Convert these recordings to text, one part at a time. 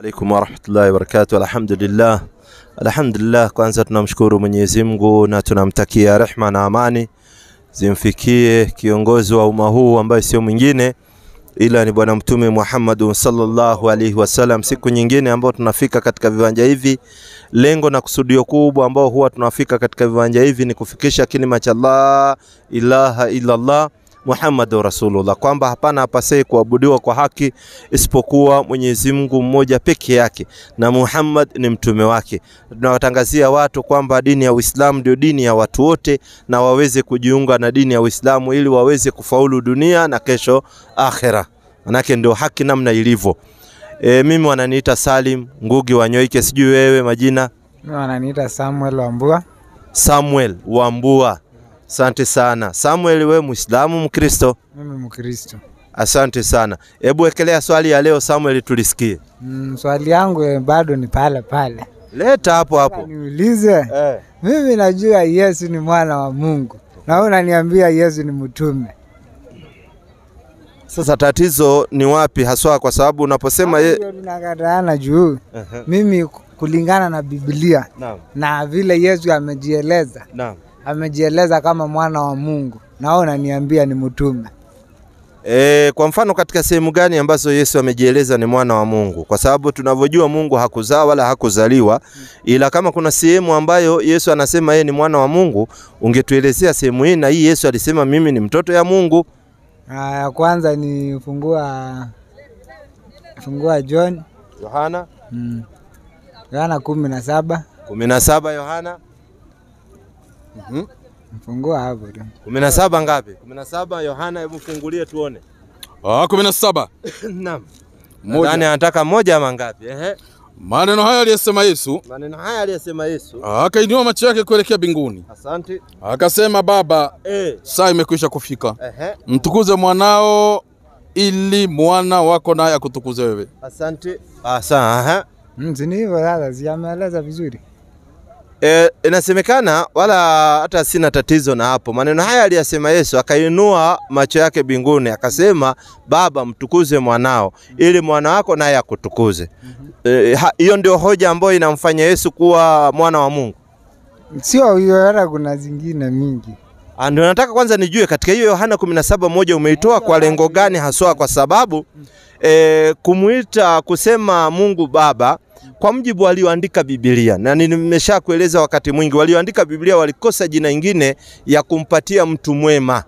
Alaikum warahmatullahi wabarakatuh. Alhamdulillah, kwanza tunamshukuru Mwenyezi Mungu na tunamtakia rehema na amani zimfikie kiongozi wa umma huu ambaye sio mwingine ila ni bwana mtume Muhammad sallallahu alaihi wasallam. Siku nyingine ambao tunafika katika viwanja hivi, lengo na kusudio kubwa ambao huwa tunafika katika viwanja hivi ni kufikisha kilima cha la ilaha illa Allah Muhammadur Rasulullah, kwamba hapana hapasei kuabudiwa kwa haki isipokuwa Mwenyezi Mungu mmoja peke yake na Muhammad ni mtume wake. Tunawatangazia watu kwamba dini ya Uislamu ndio dini ya watu wote na waweze kujiunga na dini ya Uislamu ili waweze kufaulu dunia na kesho akhera. Manake ndio haki namna ilivyo. Mimi wananiita Salim Ngugi Wanyoike, sijui wewe majina? Mimi wananiita Samuel Wambua. Samuel Wambua. Asante sana. Samuel, wewe Muislamu Mkristo? Mimi Mkristo. Asante sana. Hebu wekelea swali ya leo Samuel tulisikie. Swali yangu bado ni pale. Leta hapo. Niulize. Mimi najua Yesu ni mwana wa Mungu. Na wewe unaniambia Yesu ni mtume. Sasa tatizo ni wapi haswa, kwa sababu unaposema tunakataana juu. Mimi kulingana na Biblia na vile Yesu amejieleza. Amejieleza kama mwana wa Mungu. Na wewe unaniambia ni mtume. Kwa mfano katika sehemu gani ambazo Yesu amejieleza ni mwana wa Mungu? Kwa sababu tunavyojua Mungu hakuzaa wala hakuzaliwa, ila kama kuna sehemu ambayo Yesu anasema yeye ni mwana wa Mungu, ungetuelezea sehemu hii na hii Yesu alisema mimi ni mtoto ya Mungu. Ya kwanza ni fungua Yohana 17 Yohana. Mfungua hapo tu. 17 ngapi? 17 Yohana, hebu fungulie tuone. 17. Naam. Nani anataka moja ama ngapi? Maneno haya aliyesema Yesu. Akainua macho yake kuelekea mbinguni. Asante. Akasema, Baba, saa imekwisha kufika. Mtukuze mwanao ili mwana wako naye akutukuze wewe. Asante. Ni hivyo sasa, siameeleza vizuri. Inasemekana wala hata sina tatizo na hapo. Maneno haya aliyasema Yesu, akainua macho yake mbinguni akasema, Baba, mtukuze mwanao ili mwana wako naye akutukuze. Hiyo ndio hoja ambayo inamfanya Yesu kuwa mwana wa Mungu. Sio hiyo, hata kuna zingine mingi. Ndio nataka kwanza nijue katika hiyo Yohana 17:1 umeitoa kwa lengo gani haswa, kwa sababu kumuita kusema Mungu Baba kwa mjibu walioandika Biblia, na nimesha kueleza wakati mwingi, walioandika Biblia walikosa jina ingine ya kumpatia mtu mwema.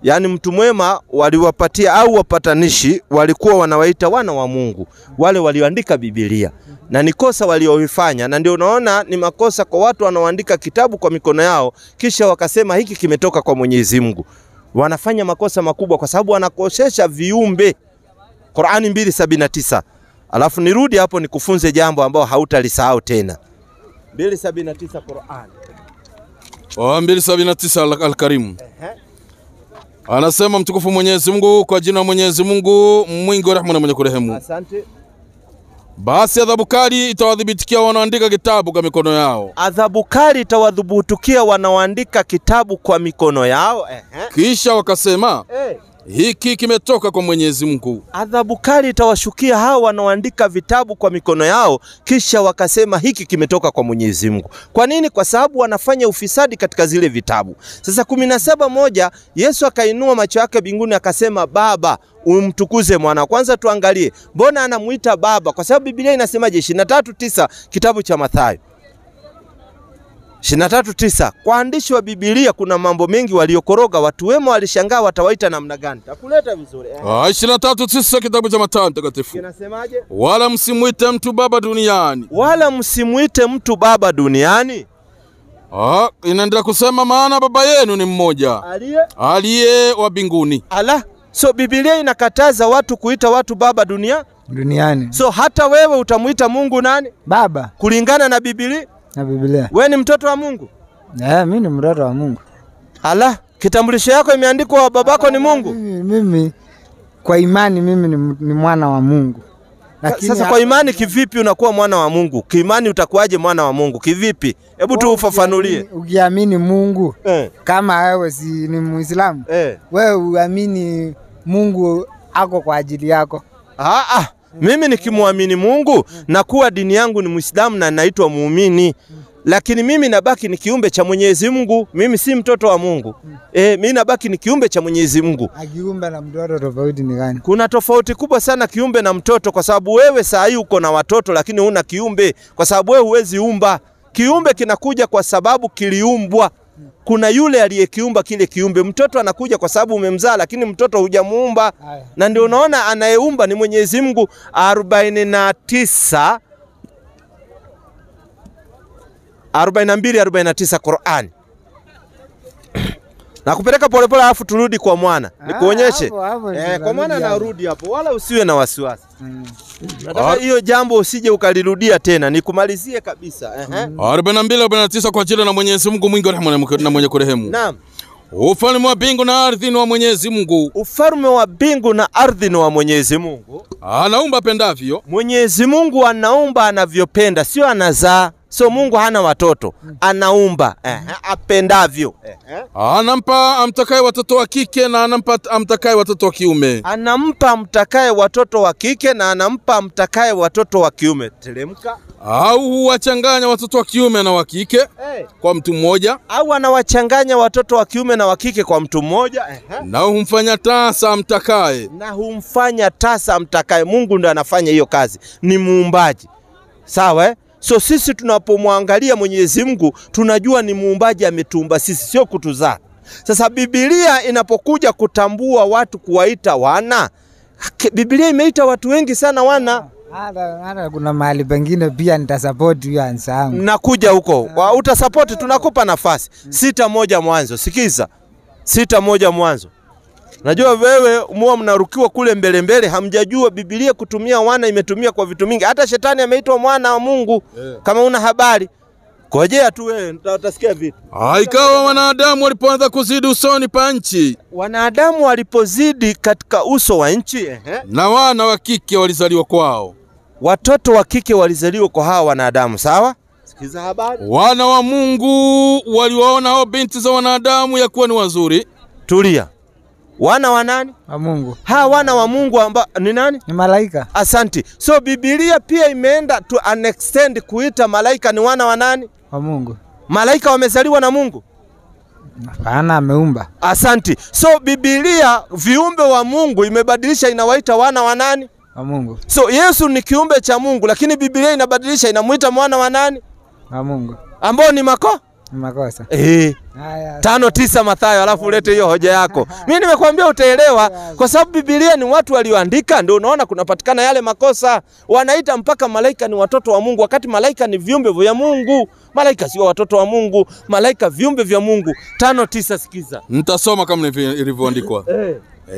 Yani mtu mwema waliwapatia au wapatanishi walikuwa wanawaita wana wa Mungu, wale walioandika Biblia. Na ni kosa walioifanya, na ndio unaona ni makosa kwa watu wanaoandika kitabu kwa mikono yao kisha wakasema hiki kimetoka kwa Mwenyezi Mungu. Wanafanya makosa makubwa kwa sababu wanakosesha viumbe. Qur'ani 2:79. Alafu nirudi hapo nikufunze jambo ambao hautalisahau tena. 2:79 Qur'an. 2:79 Al-Karim. Anasema mtukufu Mwenyezi Mungu, kwa jina Mwenyezi Mungu mwingi wa rehema na mwenye kurehemu. Asante. Basi adhabu kali itawadhibitikia wanaoandika kitabu kwa mikono yao. Adhabu kali itawadhubutukia wanaoandika kitabu kwa mikono yao. Kisha wakasema, hiki kimetoka kwa Mwenyezi Mungu. Adhabu kali itawashukia hao wanaoandika vitabu kwa mikono yao kisha wakasema hiki kimetoka kwa Mwenyezi Mungu. Kwa nini? Kwa sababu wanafanya ufisadi katika zile vitabu. Sasa 17:1 Yesu akainua macho yake mbinguni akasema, Baba, umtukuze mwana. Kwanza tuangalie mbona anamuita Baba, kwa sababu Biblia inasemaje? 23:9 kitabu cha Mathayo 23:9. Kwa waandishi wa Biblia kuna mambo mengi waliokoroga, watu wema walishangaa watawaita namna gani. Takuleta vizuri. 23:9 kitabu cha Mathayo mtakatifu. Kinasemaje? Wala msimuite mtu baba duniani. Inaendelea kusema, maana baba yenu ni mmoja, aliye wa mbinguni. So Biblia inakataza watu kuita watu baba duniani. So hata wewe utamuita Mungu nani? Baba. Kulingana na Biblia? Na Biblia. Wewe ni mtoto wa Mungu? Mimi ni mtoto wa Mungu. Kitambulisho yako imeandikwa babako ni Mungu? Mimi kwa imani mimi ni mwana wa Mungu. Lakini sasa kwa imani kivipi unakuwa mwana wa Mungu? Kiimani utakuwaje mwana wa Mungu? Kivipi? Hebu tu ufafanulie. Ukiamini Mungu kama wewe si ni Muislamu, wewe uamini Mungu ako kwa ajili yako. Mimi nikimwamini Mungu na kuwa dini yangu ni Muislamu na naitwa muumini. Lakini mimi nabaki ni kiumbe cha Mwenyezi Mungu. Mimi si mtoto wa Mungu. Mimi nabaki ni kiumbe cha Mwenyezi Mungu. Kiumbe na mtoto tofauti ni gani? Kuna tofauti kubwa sana kiumbe na mtoto, kwa sababu wewe saa hii uko na watoto lakini huna kiumbe, kwa sababu wewe huwezi umba. Kiumbe kinakuja kwa sababu kiliumbwa. Kuna yule aliyekiumba kile kiumbe. Mtoto anakuja kwa sababu umemzaa, lakini mtoto hujamuumba. Na ndio unaona anayeumba ni Mwenyezi Mungu. 42-49 Qur'an. Na kupeleka polepole alafu turudi kwa mwana. Nikuonyeshe. Kwa mwana narudi hapo, wala usiwe na wasiwasi. Nataka hiyo jambo usije ukalirudia tena, nikumalizie kabisa. 42-49 kwa jina la Mwenyezi Mungu mwingi wa rehema na mwenye kurehemu. Naam. Ufalme wa mbingu na ardhi ni wa Mwenyezi Mungu. Ufalme wa mbingu na ardhi ni wa Mwenyezi Mungu. Anaumba pendavyo. Mwenyezi Mungu anaumba anavyopenda, sio anazaa. So Mungu hana watoto, anaumba apendavyo. Anampa amtakaye watoto wa kike na anampa amtakaye watoto wa kiume. Anampa amtakaye watoto wa kike na anampa amtakaye watoto wa kiume. Teremka. Au huwachanganya watoto wa kiume na wa kike kwa mtu mmoja. Au anawachanganya watoto wa kiume na wa kike kwa mtu mmoja. Na humfanya tasa amtakaye. Na humfanya tasa amtakaye. Mungu ndo anafanya hiyo kazi, ni muumbaji. Sawa So sisi tunapomwangalia Mwenyezi Mungu tunajua ni muumbaji, ametuumba sisi, sio kutuzaa. Sasa Biblia inapokuja kutambua watu kuwaita wana, Biblia imeita watu wengi sana wana. Hata kuna mahali pengine pia nitasupport hiyo answer yangu. Nakuja huko. Utasupport, tunakupa nafasi. 6-1 Mwanzo. Sikiza. 6-1 Mwanzo. Najua wewe muo mnarukiwa kule mbele, hamjajua Biblia kutumia wana imetumia kwa vitu mingi. Hata shetani ameitwa mwana wa Mungu. Kama una habari, ngojea tu wewe utasikia vitu. Ikawa wanadamu walipoanza kuzidi usoni pa nchi. Wanadamu walipozidi katika uso wa nchi, na wana wa kike walizaliwa kwao. Watoto wa kike walizaliwa kwa hawa wanadamu, sawa? Sikiza habari. Wana wa Mungu waliwaona hao binti za wanadamu ya kuwa ni wazuri. Tulia. Wana wa nani? Wa Mungu. Wana wa Mungu ni nani? Ni malaika. Asanti. So Biblia pia imeenda to an extent kuita malaika ni wana wa nani? Wa Mungu. Malaika wamezaliwa na Mungu? Hapana, ameumba. Asanti. So Biblia viumbe wa Mungu imebadilisha, inawaita wana wa nani? Wa Mungu. So Yesu ni kiumbe cha Mungu, lakini Biblia inabadilisha, inamuita mwana wa nani? Wa Mungu. Ambao ni makosa. 5:9 Mathayo, alafu ulete hiyo hoja yako. Mimi nimekuambia utaelewa, kwa sababu Biblia ni watu walioandika, ndio unaona kunapatikana yale makosa. Wanaita mpaka malaika ni watoto wa Mungu, wakati malaika ni viumbe vya Mungu. Malaika sio watoto wa Mungu, malaika viumbe vya Mungu. 5:9. Sikiza. Nitasoma kama ilivyoandikwa.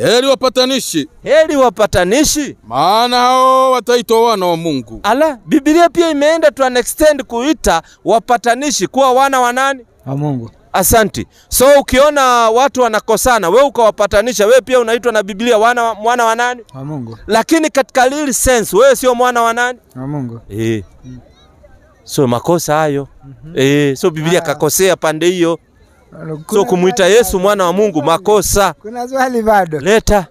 Heri wapatanishi. Heri wapatanishi, maana hao wataitwa wana wa Mungu. Biblia pia imeenda to an extent kuita wapatanishi kuwa wana wa nani? Wa Mungu. Asanti. So ukiona watu wanakosana, wewe ukawapatanisha, wewe pia unaitwa na Biblia mwana wa nani? Wa Mungu. Lakini katika real sense wewe sio mwana wa nani? Wa Mungu. So makosa hayo. So Biblia kakosea pande hiyo. So kumuita Yesu mwana wa Mungu makosa. Kuna swali bado. Leta.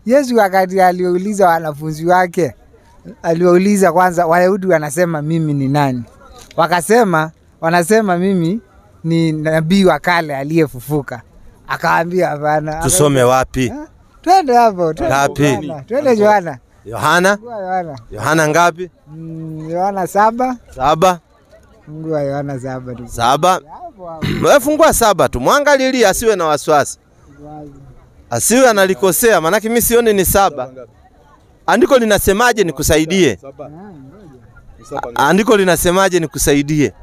Yesu wakati aliuliza wanafunzi wake, aliwauliza kwanza Wayahudi wanasema mimi ni nani? Wanasema mimi ni nabii wa kale aliyefufuka. Akawaambia hapana. Tusome wapi? Twende hapo. Ngapi? Twende Yohana. Yohana ngapi? Yohana 7. 7. Fungua Yohana 7 tu. 7. Wewe fungua 7 tu. Muangalilie asiwe na wasiwasi. Asiwe analikosea, maana mimi sioni ni 7. Andiko linasemaje nikusaidie? Andiko linasemaje nikusaidie?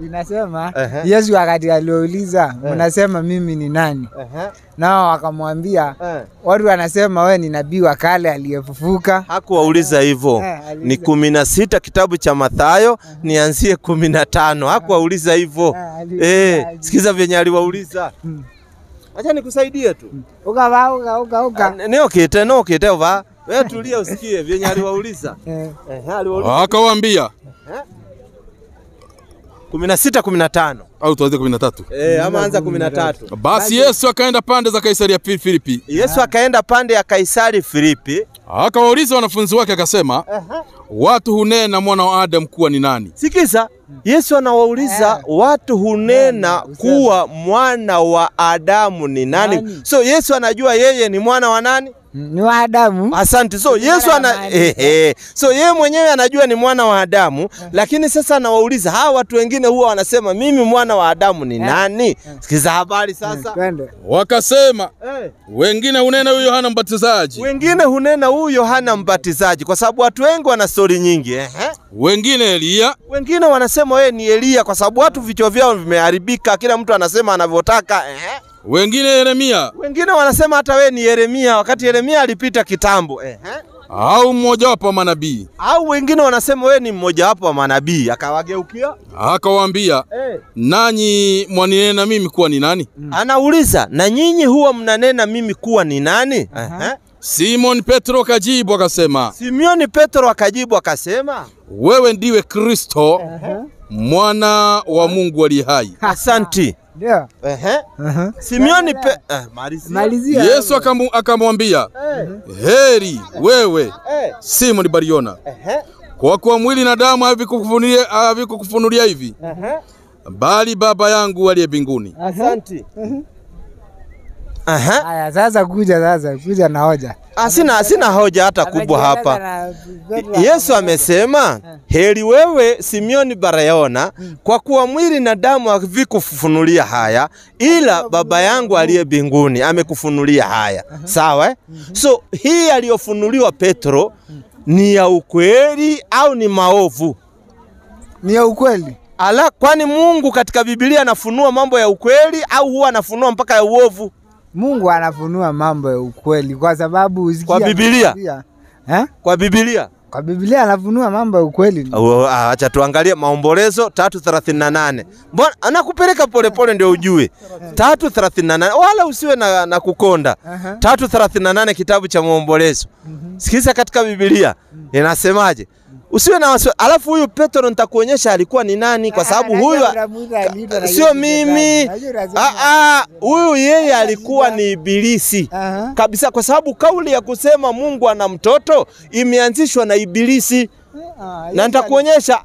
Inasema Yesu wakati aliuliza mnasema mimi ni nani? Nao wakamwambia watu wanasema wewe ni nabii wa kale aliyefufuka. Hakuwauliza hivyo. Ni 16 kitabu cha Mathayo, nianzie 15. Hakuwauliza hivyo. Sikiza vyenye aliwauliza. Acha nikusaidie tu. Uka. Neokete ova. Wewe tulia usikie vyenye aliwauliza. Akawaambia 16 15 au tuanze 13. Ama anza 13. Basi Yesu akaenda pande za Kaisaria Filipi. Yesu akaenda pande ya Kaisari Filipi. Akawauliza wanafunzi wake akasema, watu hunena mwana wa Adamu kuwa ni nani? Sikiza, Yesu anawauliza watu hunena kuwa mwana wa Adamu ni nani? So Yesu anajua yeye ni mwana wa nani? Ni wa Adamu. Asante. So Yesu so yeye mwenyewe anajua ni mwana wa Adamu, lakini sasa anawauliza hawa watu wengine huwa wanasema mimi mwana wa Adamu ni nani? Sikiza habari sasa. Wakasema wengine hunena huyu Yohana Mbatizaji. Wengine hunena huyu Yohana Mbatizaji kwa sababu watu wengi wana story nyingi. Wengine Elia. Wengine wanasema wewe ni Elia kwa sababu watu vichwa vyao vimeharibika, kila mtu anasema anavyotaka. Wengine Yeremia. Wengine wanasema hata wewe ni Yeremia wakati Yeremia alipita kitambo. Au mmoja wapo wa manabii. Au wengine wanasema wewe ni mmoja wapo wa manabii. Akawageukia akawaambia, nanyi mwaninena mimi kuwa ni nani? Anauliza, na nyinyi huwa mnanena mimi kuwa ni nani? Simon Petro akajibu akasema. Simoni Petro akajibu akasema, wewe ndiwe Kristo, mwana wa Mungu aliye hai. Asante. Ndio. Simoni malizia. Yesu akamwambia, heri wewe Simoni Bariona, kwa kuwa mwili na damu havikukufunulia hivi, bali Baba yangu aliye mbinguni. Asante. Haya sasa kuja na hoja. Sina hoja hata kubwa hapa. Yesu amesema, heri wewe Simoni Bariona, kwa kuwa mwili na damu havikufunulia haya, ila Baba yangu aliye mbinguni amekufunulia haya. Sawa? So hii aliyofunuliwa Petro ni ya ukweli au ni maovu? Ni ya ukweli. Kwani Mungu katika Biblia anafunua mambo ya ukweli au huwa anafunua mpaka ya uovu? Mungu anafunua mambo ya ukweli kwa sababu usikia kwa Biblia. Kwa Biblia. Kwa Biblia anafunua mambo ya ukweli. Acha tuangalie Maombolezo 3:38. Mbona anakupeleka polepole ndio ujue. 3:38 wala usiwe na kukonda. 3:38 kitabu cha Maombolezo. Sikiza katika Biblia inasemaje? Usiwe na wasiwasi. Alafu huyu Petro nitakuonyesha alikuwa ni nani kwa sababu huyu sio mimi. Huyu yeye alikuwa ni Ibilisi. Kabisa kwa sababu kauli ya kusema Mungu ana mtoto imeanzishwa na Ibilisi. Na nitakuonyesha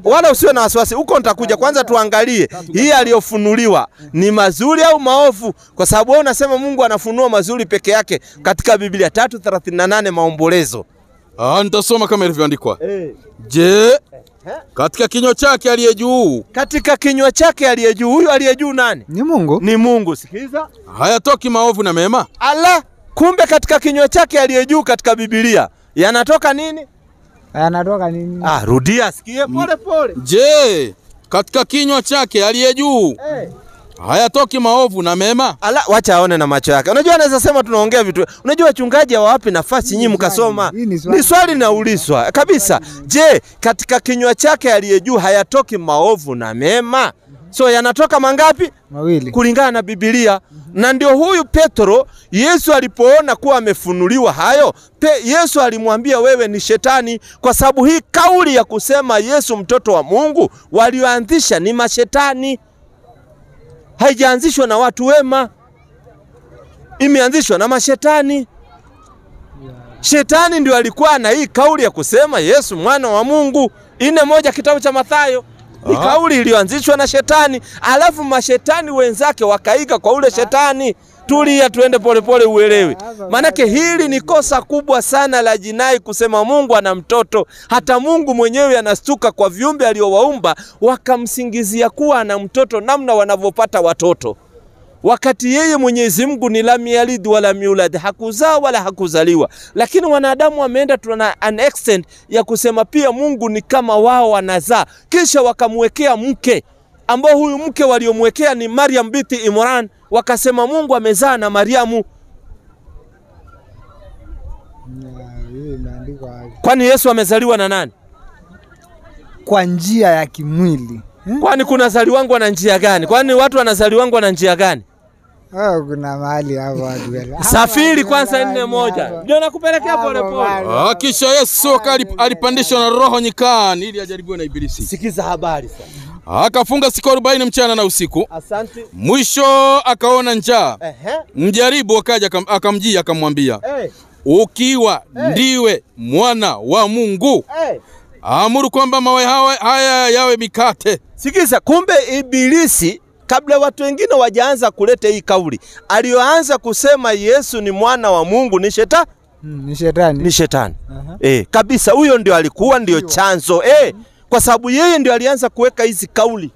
wala usiwe na wasiwasi. Huko nitakuja. Kwanza tuangalie hii aliyofunuliwa ni mazuri au maovu, kwa sababu wewe unasema Mungu anafunua mazuri peke yake katika Biblia. 3:38 Maombolezo. Nitasoma kama ilivyoandikwa. Je, katika kinywa chake aliye juu. Katika kinywa chake aliye juu. Huyu aliye juu nani? Ni Mungu. Ni Mungu. Sikiza. Hayatoki maovu na mema. Kumbe katika kinywa chake aliye juu katika Biblia yanatoka nini? Yanatoka nini? Rudia sikie pole. Je, katika kinywa chake aliye juu hayatoki maovu na mema? Wacha aone na macho yake. Unajua anaweza sema tunaongea vitu. Unajua wachungaji hawapi nafasi nyinyi mkasoma. Ni swali naulizwa kabisa. Je, katika kinywa chake aliye juu hayatoki maovu na mema? So yanatoka mangapi? Mawili. Kulingana na Biblia. Na ndio huyu Petro, Yesu alipoona kuwa amefunuliwa hayo, Yesu alimwambia wewe ni shetani, kwa sababu hii kauli ya kusema Yesu mtoto wa Mungu walioanzisha ni mashetani. Haijaanzishwa na watu wema. Imeanzishwa na mashetani. Shetani ndio alikuwa na hii kauli ya kusema Yesu mwana wa Mungu. 4:1 kitabu cha Mathayo. Ni kauli iliyoanzishwa na shetani, alafu mashetani wenzake wakaiga kwa ule shetani. Tulia tuende polepole uelewe. Manake hili ni kosa kubwa sana la jinai kusema Mungu ana mtoto. Hata Mungu mwenyewe anastuka kwa viumbe aliowaumba wakamsingizia kuwa ana mtoto, namna wanavyopata watoto. Wakati yeye Mwenyezi Mungu ni lam yalid wala miulad, hakuzaa wala hakuzaliwa. Lakini wanadamu wameenda tuna an extent ya kusema pia Mungu ni kama wao wanazaa. Kisha wakamwekea mke, ambao huyu mke waliomwekea ni Maryam binti Imran, wakasema Mungu amezaa na Mariamu. Kwani Yesu amezaliwa na nani? Kwa njia ya kimwili. Kwani kuna zaliwangwa na njia gani? Kwani watu wanazaliwangwa na njia gani? Kuna mahali hapo watu. Safiri kwanza 4:1. Ndio nakupelekea polepole. Kisha Yesu alipandishwa na roho nyikani ili ajaribiwe na Ibilisi. Sikiza habari sasa. Akafunga siku 40 mchana na usiku. Asante. Mwisho akaona njaa. Mjaribu akaja akamjia akamwambia, ukiwa ndiwe mwana wa Mungu, amuru kwamba mawe haya yawe mikate. Sikiza, kumbe Ibilisi kabla watu wengine wajaanza kuleta hii kauli, alioanza kusema Yesu ni mwana wa Mungu ni shetani. Ni shetani. Ni shetani. Kabisa, huyo ndio alikuwa ndio chanzo. Kwa sababu yeye ndio alianza kuweka hizi kauli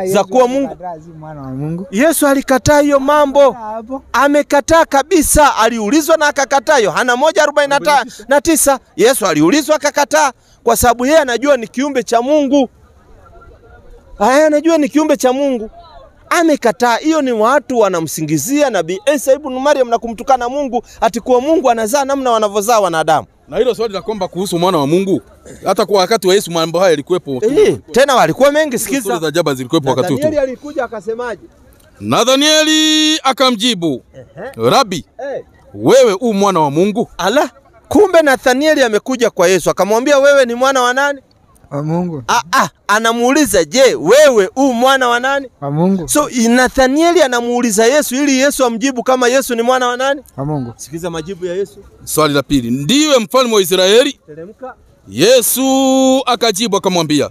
za kuwa Mungu. Mwana wa Mungu. Yesu alikataa hiyo mambo. Amekataa kabisa. Aliulizwa na akakataa. Yohana 1:49. Yesu aliulizwa akakataa kwa sababu yeye anajua ni kiumbe cha Mungu. Anajua ni kiumbe cha Mungu. Amekataa. Hiyo ni watu wanamsingizia Nabii Isa ibn Maryam na kumtukana Mungu ati kuwa Mungu anazaa namna wanavyozaa wanadamu. Na hilo swali la kwamba kuhusu mwana wa Mungu, hata kwa wakati wa Yesu mambo haya yalikuwepo. Tena walikuwa mengi. Sikiza. Sura za jaba zilikuwepo wakati huo. Nathanieli alikuja akasemaje? Nathanieli akamjibu, Rabi, wewe u mwana wa Mungu? Ala, kumbe Nathanieli amekuja kwa Yesu akamwambia wewe ni mwana wa nani? Wa Mungu. Anamuuliza, je, wewe u mwana wa nani? Wa Mungu. So Nathanieli anamuuliza Yesu ili Yesu amjibu kama Yesu ni mwana wa nani? Wa Mungu. Sikiza majibu ya Yesu. Swali la pili, ndiwe mfalme wa Israeli? Teremka. Yesu akajibu akamwambia,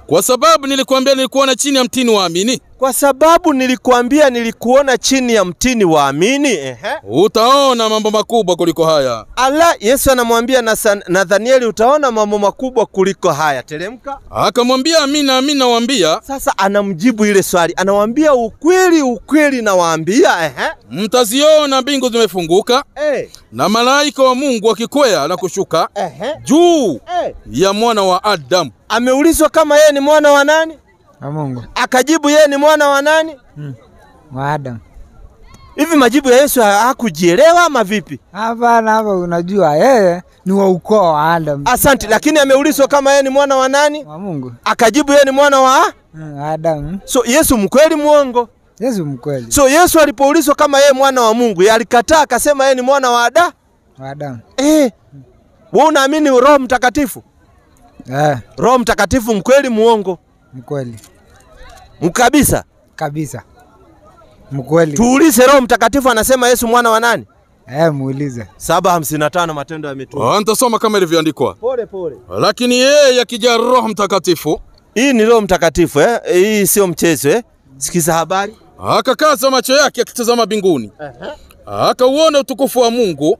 kwa sababu nilikwambia nilikuona chini ya mtini waamini. Kwa sababu nilikuambia nilikuona chini ya mtini waamini. Utaona mambo makubwa kuliko haya. Ala, Yesu anamwambia Nathanieli utaona mambo makubwa kuliko haya. Teremka. Akamwambia, amina amina nawaambia. Sasa anamjibu ile swali. Anawaambia ukweli ukweli nawaambia. Mtaziona mbingu zimefunguka. Na malaika wa Mungu wakikwea na kushuka juu ya mwana wa Adamu. Ameulizwa kama yeye ni mwana wa nani? Wa Mungu. Akajibu yeye ni mwana wa nani? Wa Adamu. Hivi majibu ya Yesu hakujielewa ama vipi? Hapana, hapa unajua yeye ni wa ukoo wa Adamu. Asante, lakini ameulizwa kama yeye ni mwana wa nani? Wa Mungu. Akajibu yeye ni mwana wa Adamu. So Yesu mkweli muongo? Yesu mkweli. So Yesu alipoulizwa kama yeye mwana wa Mungu, yeye alikataa akasema yeye ni mwana wa Adamu. Wewe unaamini Roho Mtakatifu? Roho Mtakatifu mkweli muongo? Mkweli. Mkabisa? Kabisa. Mkweli. Tuulize Roho Mtakatifu anasema Yesu mwana wa nani? Muulize. 7:55 Matendo ya Mitume. Nitasoma kama ilivyoandikwa. Pole pole. Lakini yeye akija Roho Mtakatifu. Hii ni Roho Mtakatifu hii sio mchezo Sikiza habari. Akakaza macho yake akitazama mbinguni. Akauona utukufu wa Mungu.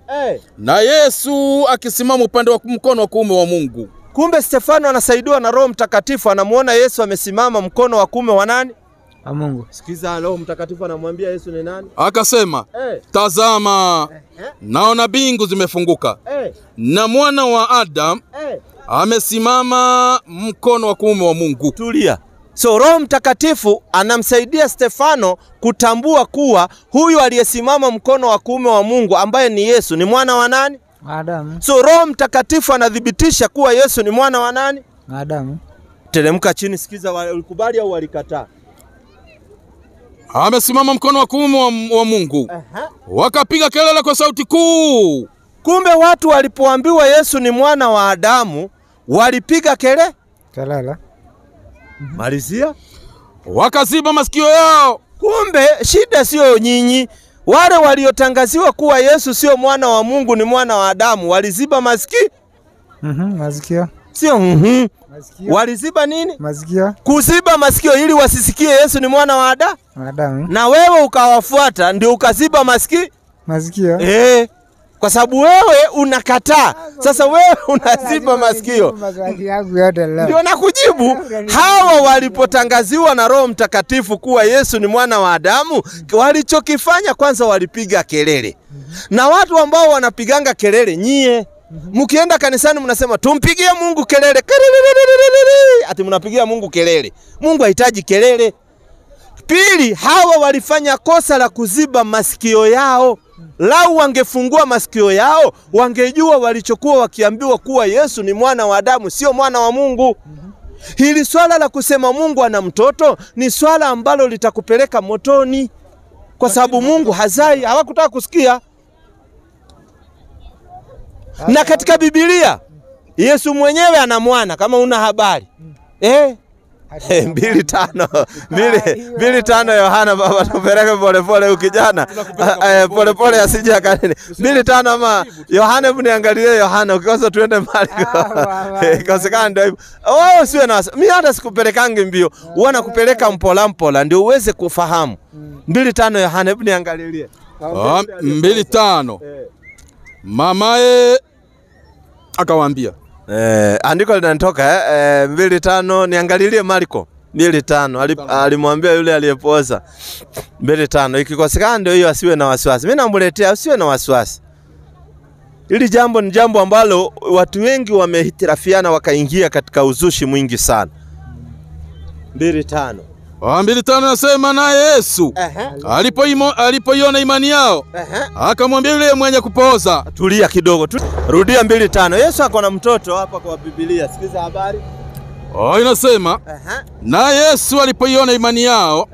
Na Yesu akisimama upande wa mkono wa kuume wa Mungu. Kumbe Stefano anasaidiwa na Roho Mtakatifu, anamuona Yesu amesimama mkono wa kuume wa nani? Wa Mungu. Sikiza, Roho Mtakatifu anamwambia Yesu ni nani? Akasema, tazama, naona mbingu zimefunguka. Na mwana wa Adamu amesimama mkono wa kuume wa Mungu. Tulia. So Roho Mtakatifu anamsaidia Stefano kutambua kuwa huyu aliyesimama mkono wa kuume wa Mungu ambaye ni Yesu ni mwana wa nani? Adamu. So Roho Mtakatifu anadhibitisha kuwa Yesu ni mwana wa nani? Adamu. Teremka chini, sikiza, walikubali au walikataa? Amesimama mkono wa kuume wa Mungu. Wakapiga kelele kwa sauti kuu. Kumbe watu walipoambiwa Yesu ni mwana wa Adamu walipiga kelele. Malizia. Wakaziba masikio yao. Kumbe shida sio nyinyi. Wale waliotangaziwa kuwa Yesu sio mwana wa Mungu ni mwana wa Adamu waliziba masikio. Masikio. Sio waliziba nini? Masikio. Kuziba masikio ili wasisikie Yesu ni mwana wa Adamu. Na wewe ukawafuata ndio ukaziba masikio. Kwa sababu wewe unakataa. Sasa wewe unaziba masikio. Ndio nakujibu. Hawa walipotangaziwa na Roho Mtakatifu kuwa Yesu ni mwana wa Adamu, walichokifanya kwanza walipiga kelele. Na watu ambao wanapiganga kelele nyie, mkienda kanisani mnasema tumpigie Mungu kelele. Ati mnapigia Mungu kelele. Mungu hahitaji kelele. Pili, hawa walifanya kosa la kuziba masikio yao. Lau wangefungua masikio yao, wangejua walichokuwa wakiambiwa kuwa Yesu ni mwana wa Adamu, sio mwana wa Mungu. Hili swala la kusema Mungu ana mtoto ni swala ambalo litakupeleka motoni. Kwa sababu Mungu hazai, hawakutaka kusikia. Na katika Biblia, Yesu mwenyewe ana mwana kama una habari. 2:5 Yohana baba, tupeleke polepole ukijana. Polepole asije akanene. 2:5 ama Yohana, hebu niangalie Yohana, ukikosa tuende mbali. Ikosekana ndio hivyo. Wao siwe na mimi hata sikupelekange mbio. Huwa nakupeleka mpola mpola ndio uweze kufahamu. 2:5 Yohana, hebu niangalie. 2:5. Mamaye akawaambia. Andiko linatoka 2:5, niangalilie Marko 2:5. Alimwambia yule aliyepoza 2:5. Ikikosekana ndio hiyo, asiwe na wasiwasi. Mimi namuletea usiwe na wasiwasi. Hili jambo ni jambo ambalo watu wengi wamehitirafiana wakaingia katika uzushi mwingi sana. 2:5. 2:5 nasema na Yesu alipoiona imani yao akamwambia yule mwenye kupoza. Tulia kidogo. Rudia 2:5. Yesu ako na mtoto hapa kwa Biblia. Sikiza habari. Inasema na Yesu alipoiona imani yao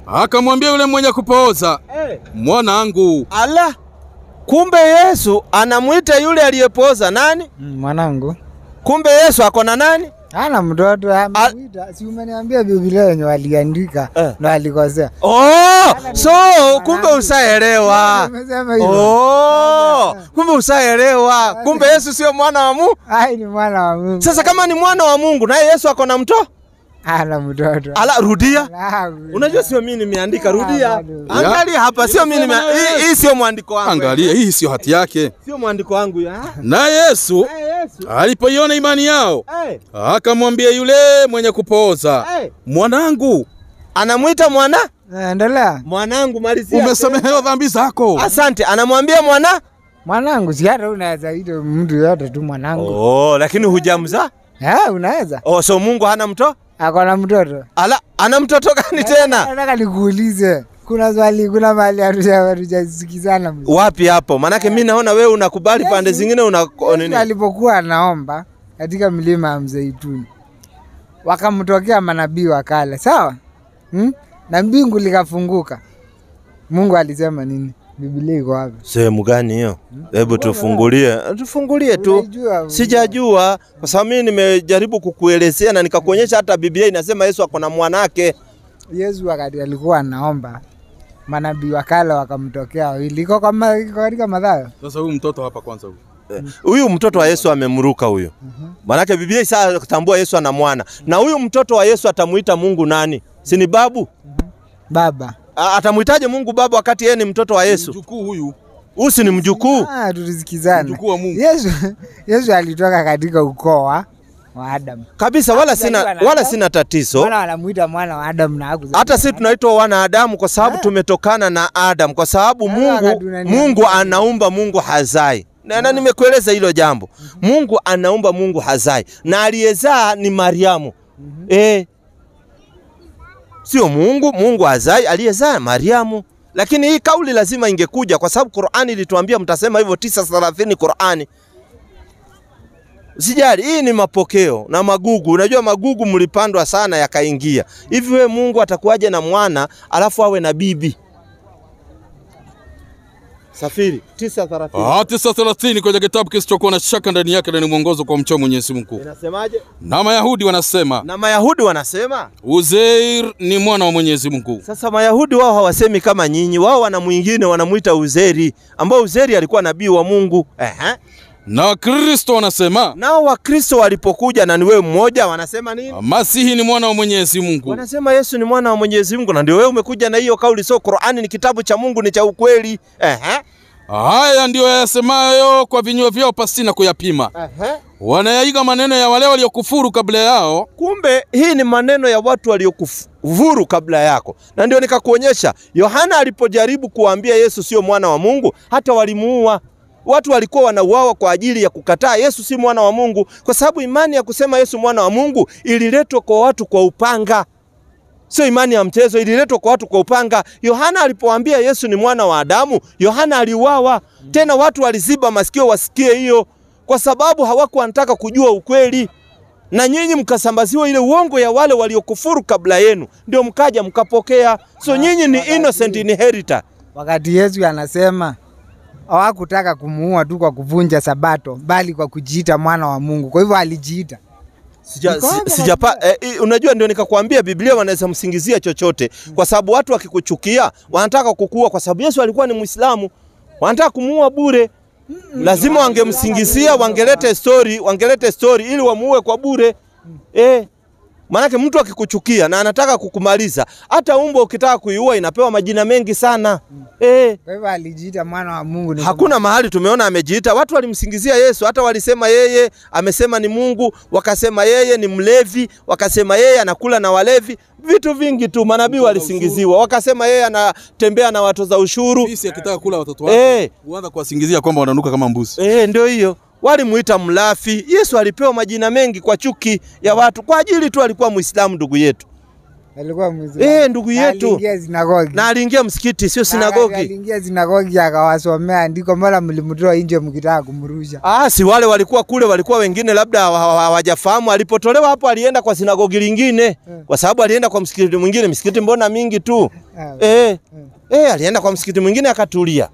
akamwambia yule mwenye kupoza, mwanangu. Ala, kumbe Yesu anamuita yule aliyepoza nani? Mwanangu. Kumbe Yesu ako na nani? Ana mtoto amuita. Si umeniambia Biblia yenye waliandika na alikosea. So kumbe usaelewa. Kumbe usaelewa. Kumbe Yesu sio mwana wa Mungu. Ni mwana wa Mungu. Sasa kama ni mwana wa Mungu na Yesu ako na mtoto? Ana mtoto. Ala, rudia. Unajua sio mimi nimeandika, rudia. Angalia hapa, sio mimi hii sio mwandiko wangu. Angalia, hii sio hati yake. Sio mwandiko wangu ya. Na Yesu alipoiona imani yao akamwambia yule mwenye kupoza, mwanangu. Anamuita mwana? Endelea. Mwanangu, malizia. Umesamehewa dhambi zako. Asante. Anamwambia mwanangu, si hata unaweza ita mtu yote tu mwanangu. Lakini hujamzaa? Unaweza. So Mungu hana mtoto? Ako na mtoto. Ala, ana mtoto gani tena? Nataka nikuulize. Kuna swali, kuna mahali hatujasikizana. Wapi hapo? Manake mimi naona wewe unakubali pande zingine nini? Alipokuwa anaomba katika milima ya Mzeituni, wakamtokea manabii wakale. Sawa? Na mbingu likafunguka. Mungu alisema nini? Biblia iko wapi? Sehemu gani hiyo? Hebu tufungulie tu. Sijajua kwa sababu mimi nimejaribu kukuelezea na nikakuonyesha hata Biblia inasema Yesu ako na mwanake. Yesu wakati alikuwa anaomba, manabii wakala wakamtokea wawili. Iko katika Mathayo. Sasa huyu mtoto hapa kwanza huyu. Huyu mtoto wa Yesu amemruka huyo. Maana Biblia isa kutambua Yesu ana mwana. Na huyu mtoto wa Yesu atamuita Mungu nani? Si ni babu? Baba. Atamuitaje Mungu baba wakati yeye ni mtoto wa Yesu? Mjukuu huyu. Usi ni mjukuu? Tulisikizana. Mjukuu wa Mungu. Yesu alitoka katika ukoo wa Adam. Kabisa, wala sina tatizo. Wala wanamuita mwana wa Adam na hakuzaa. Hata sisi tunaitwa wana Adamu kwa sababu tumetokana na Adam, kwa sababu Mungu anaumba, Mungu hazai. Na nimekueleza hilo jambo. Mungu anaumba, Mungu hazai. Na aliyezaa ni Mariamu. Sio Mungu hazai, aliyezaa Mariamu. Lakini hii kauli lazima ingekuja kwa sababu Qur'ani ilituambia mtasema hivyo 9:30 Qur'ani. Sijali, hii ni mapokeo na magugu. Unajua magugu mlipandwa sana yakaingia. Hivi wewe Mungu atakuwaje na mwana alafu awe na bibi? Safiri 9:30. 9:30 kwenye kitabu kisichokuwa na shaka ndani yake ni mwongozo kwa mcha Mwenyezi Mungu. Inasemaje? Na Mayahudi wanasema Uzair ni mwana wa Mwenyezi Mungu. Sasa Mayahudi wao hawasemi kama nyinyi. Wao wana mwingine wanamuita Uzeri, ambao Uzeri alikuwa nabii wa Mungu. Na Wakristo wanasema, nao Wakristo walipokuja na ni wewe mmoja wanasema nini? Masihi ni mwana wa Mwenyezi Mungu. Wanasema Yesu ni mwana wa Mwenyezi Mungu, na ndio wewe umekuja na hiyo kauli. So Qur'ani ni kitabu cha Mungu, ni cha ukweli. Haya ndio yasemayo kwa vinywa vyao pasina kuyapima. Wanayaiga maneno ya wale waliokufuru kabla yao. Kumbe hii ni maneno ya watu waliokufuru kabla yako. Na ndio nikakuonyesha Yohana alipojaribu kuambia Yesu sio mwana wa Mungu, hata walimuua. Watu walikuwa wanauawa kwa ajili ya kukataa Yesu si mwana wa Mungu, kwa sababu imani ya kusema Yesu mwana wa Mungu ililetwa kwa watu kwa upanga. Sio imani ya mchezo, ililetwa kwa watu kwa upanga. Yohana alipoambia Yesu ni mwana wa Adamu, Yohana aliuawa. Tena watu waliziba masikio wasikie hiyo, kwa sababu hawakuwa wanataka kujua ukweli. Na nyinyi mkasambaziwa ile uongo ya wale waliokufuru kabla yenu, ndio mkaja mkapokea. So nyinyi ni innocent inheritor. Wakati Yesu anasema hawakutaka kumuua tu kwa kuvunja Sabato, bali kwa kujiita mwana wa Mungu. Kwa hivyo alijiita. Unajua ndio nikakwambia Biblia wanaweza msingizia chochote kwa sababu watu wakikuchukia wanataka kukua kwa sababu Yesu alikuwa ni Muislamu. Wanataka kumuua bure. Lazima wangemsingizia, wangelete story ili wamuue kwa bure. Maana mtu akikuchukia na anataka kukumaliza, hata umbo ukitaka kuiua inapewa majina mengi sana. Kwa hivyo alijiita mwana wa Mungu. Hakuna mahali tumeona amejiita. Watu walimsingizia Yesu, hata walisema yeye amesema ni Mungu, wakasema yeye ni mlevi, wakasema yeye anakula na walevi, vitu vingi tu manabii walisingiziwa. Wakasema yeye anatembea na watoza ushuru. Sisi akitaka kula watoto wake, huanza kuwasingizia kwamba wananuka kama mbuzi. Ndio hiyo. Walimuita mlafi. Yesu alipewa majina mengi kwa chuki ya watu kwa ajili tu alikuwa Muislamu ndugu yetu. Alikuwa Muislamu. Ndugu yetu. Aliingia sinagogi. Na aliingia msikiti sio sinagogi. Aliingia sinagogi akawasomea andiko mbona mlimtoa nje mkitaka kumrusha. Si wale walikuwa kule walikuwa wengine labda hawajafahamu alipotolewa hapo alienda kwa sinagogi lingine. Kwa sababu alienda kwa msikiti mwingine, msikiti mbona mingi tu. Alienda kwa msikiti mwingine akatulia.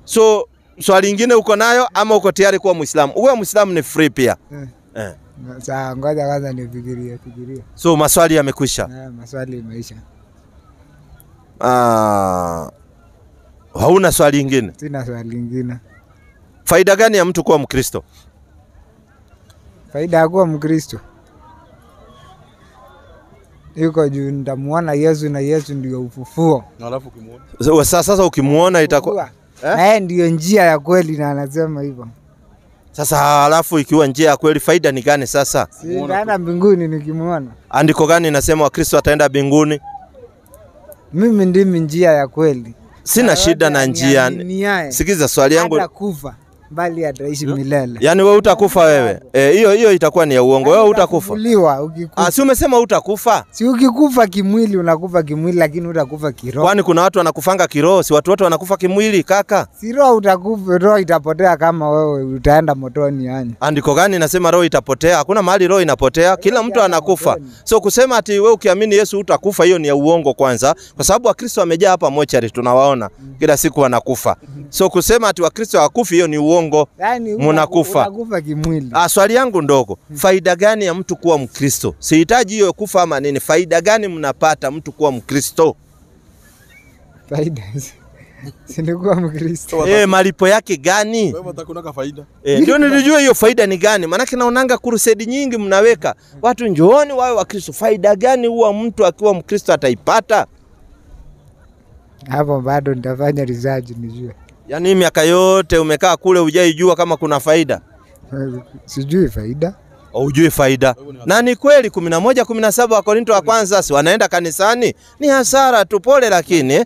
So swali lingine uko nayo ama uko tayari kuwa Muislamu? Uwe Muislamu ni free pia. Sawa, ngoja kwanza nifikirie. So maswali yamekwisha. Maswali yameisha. Hauna swali lingine? Sina swali lingine. Faida gani ya mtu kuwa Mkristo? Faida ya kuwa Mkristo yuko juu nitamuona Yesu na Yesu ndio ufufuo. Alafu ukimuona. Sasa ukimuona itakuwa na ndio njia ya kweli na anasema hivyo. Sasa alafu ikiwa njia ya kweli faida ni gani sasa? Nitaenda mbinguni nikimuona. Andiko gani nasema Wakristo wataenda mbinguni? Mimi ndimi njia ya kweli. Sina shida na njia. Sikiza swali yangu. Hata kufa bali ataishi milele. Yaani wewe utakufa wewe. Hiyo itakuwa ni ya uongo. Wewe utakufa. Si umesema utakufa? Si ukikufa kimwili unakufa kimwili lakini utakufa kiroho. Kwani kuna watu wanakufanga kiroho? Si watu wote wanakufa kimwili kaka? Si roho utakufa, roho itapotea kama wewe utaenda motoni yani. Andiko gani nasema roho itapotea? Hakuna mahali roho inapotea. Kila mtu anakufa. So kusema ati wewe ukiamini Yesu utakufa hiyo ni ya uongo kwanza. Kwa sababu Wakristo wamejaa hapa mochari tunawaona. Kila siku wanakufa. So kusema ati Wakristo hawakufi hiyo ni uongo. Yani Munakufa. Unakufa kimwili. Swali yangu ndogo. Faida gani ya mtu kuwa Mkristo? Sihitaji hiyo kufa ama nini. Faida gani mnapata mtu kuwa Mkristo? Faida. Sinakuwa Mkristo. Malipo yake gani? Wewe utakunaka faida. Ndio nilijua hiyo faida ni gani. Maana naonanga crusade nyingi mnaweka. Watu njooni wawe Wakristo. Faida gani huwa mtu akiwa Mkristo ataipata? Hapo bado nitafanya research nijue. Yaani miaka yote umekaa kule hujaijua kama kuna faida? Sijui faida. Hujui faida. Na ni kweli 11:17 wa Korinto wa kwanza si wanaenda kanisani ni hasara tu pole lakini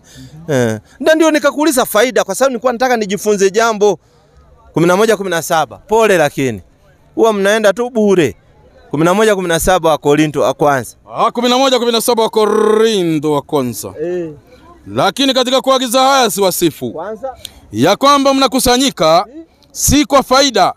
ndio nikakuuliza faida kwa sababu nilikuwa nataka nijifunze jambo 11:17 pole lakini huwa mnaenda tu bure 11:17 wa Korinto wa kwanza 11:17 wa Korinto wa kwanza lakini katika kuagiza haya siwasifu kwanza ya kwamba mnakusanyika si kwa faida